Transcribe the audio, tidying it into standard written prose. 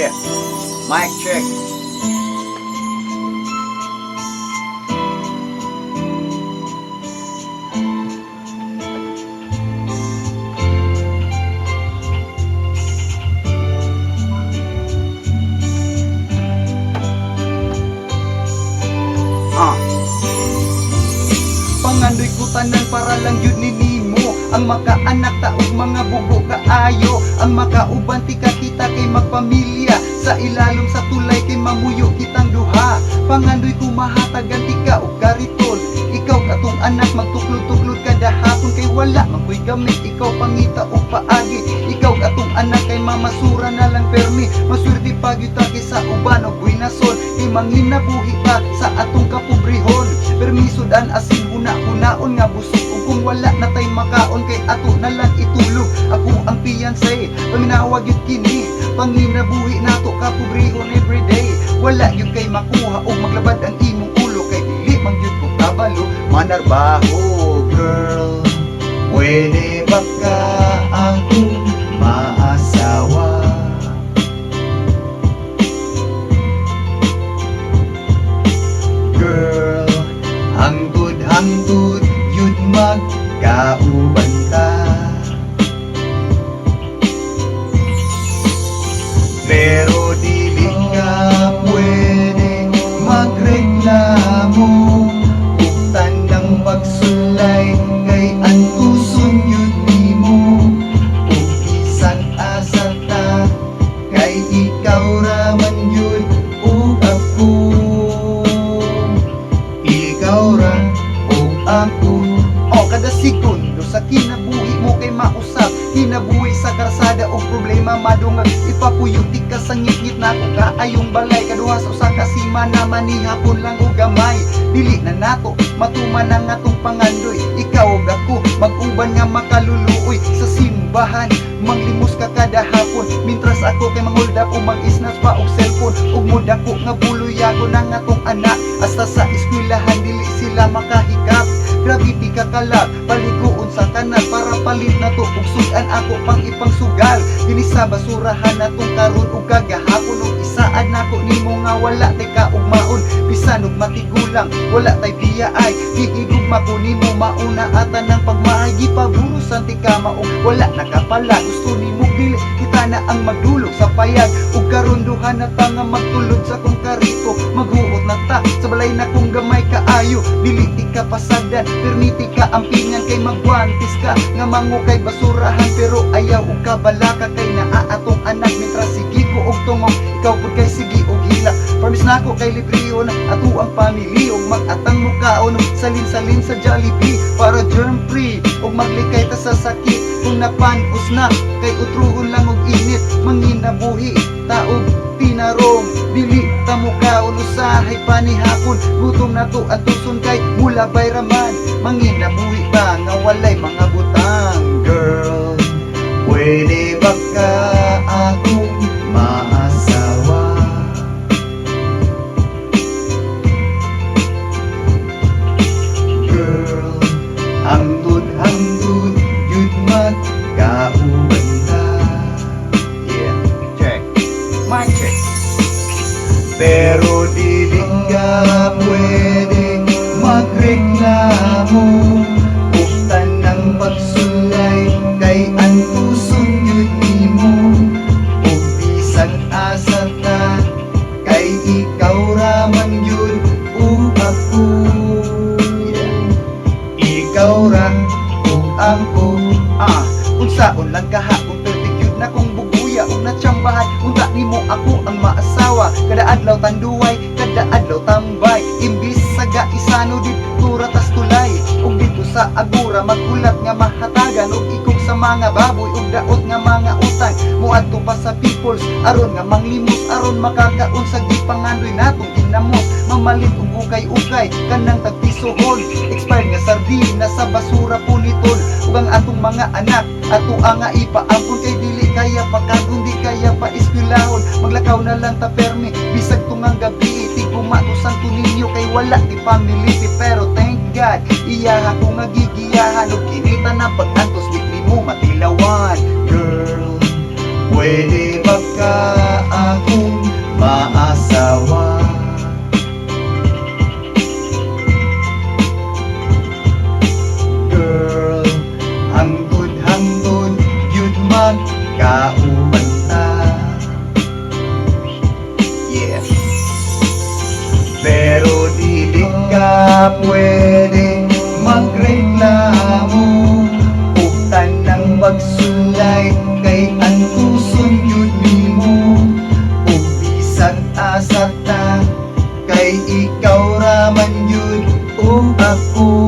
Yeah, mic check. Pangandoy ko tanan para lang yun ninimo ang makaanak taog mga bugo kaayo ang makauban ti kita kay magpamilya sa ilalom sa tulay kay mamuyo kitang duha. Pangandoy ko mahatagan ti ka og kariton ikaw atong anak magtuklod-tuklod kada hapon kay wala makoy gamit ikaw pangita og paagi ikaw atong anak kay mamasura na lang permi maswerte pagyuta kay sa uban og buhinason kay manghinabuhi ka sa atong kapobrehon permiso dan asin huna-hunaon nga busog ug kung wala na tay makaon kay ato na lang itulog ako ang fiancé paminawag yun kini panginabuhi nato kapobrehon everyday wala yun kay makuha og maglabad ang imong ulo kay dili man yun ko kabalo manarbaho girl pwede ba ka akong maasawa girl hangtod yun magkauban ta pero dili ka pwede magreklamo ug tandang pagsulay kay antuson yun nimo ug bisan asa ta kay ikaw raman yun ug ako ikaw ra ug ako kada segundo sa kinabuhi mo kay mausap kinabuhi sa karsada og problema madungag ipapuyuti ka sa ngit-ngit nako kaayong balay kaduha sa usa ka sima na manihapon lang og gamay dili na nato matuman ang atong pangandoy ikaw ug ako mag-uban nga makaluluoy sa simbahan manglimos ka kada hapon mintras ako kay manguldap o mag-isnas pa og cellphone ug modako nga buluyagon ang atong anak hasta sa eskwelahan dili sila makahikap grabe ti kakalak paliguon sa kanal para palit na to ug sudan ako pang ipangsugal dinhi sa basurahan natong karon ug kagahapon ug isaad nako nimo nga wala tay kaugmaon bisan ug matigulang wala tay biyaay gigigugma ko nimo mauna ata ng pagmaagi paburusan ti kama ug wala nakapala gusto nimo dili kita na ang magdulog sa payag ug karon duha na ta nga magtulod sa kong karito maghuot na ta sa balay na kong gamay kaayo dili ti ka pasagdan permiti ka ampingan kay magwantis ka nga mango kay basurahan pero ayaw og kabalaka kay naa atong anak mitra sige ko og tungog ikaw pud kay sige og hila promise nako kay libriyon ato ang family og mag-atang mukaon salin-salin sa Jollibee para germ free og maglikay ta sa sakit kung napanus na kay utruhon lang og init manginabuhi taog tinarong dili ta mukaon usahay panihapon gutom na to atuson kay mula bayraman manginabuhi ba nga walay mga butang girl pwede ba ka akong maasawa girl hangtod yun magkauban ta Yeah, check. Mic check. pero dili ka pwede magreklamo ug tanang pagsulay kay antuson yun nimo ug bisan asa ta kay ikaw raman yun ug ako ikaw ra ug ako unsaon lang kahapon perfect yun na kong buguya ug natsambahan unta nimo ako ang maasawa kada adlaw tanduway kada adlaw tambay imbis sa gaisano dito ratas tulay ug dito sa agura magulat nga mahatagan ug ikog sa mga baboy ug daot nga mga utang muadto pa sa peoples aron nga manglimos aron makakaon sa gipangandoy natong ginamos mamalit ug ukay-ukay kanang tagpisohon expired nga sardina sa basura puniton ug ang atong mga anak ato nga ipaampon kay dili kaya pagkagon di kaya pa eskwelahon maglakaw na lang ta permi bisag tungang gabi tiguma to Santo Niño kay wala ti family pero thank God iya ako nga gigiyahan ug kinita na pag-antos di mo matilawan girl pwede ba ka ako asawa. Girl, hangtod yun magkauban ta. Yeah. Pero dili ka pwede magreklamo ug tanang magsulay kay antuson yun nimo. Ug bisag asa ta kay ikaw raman yun ug ako.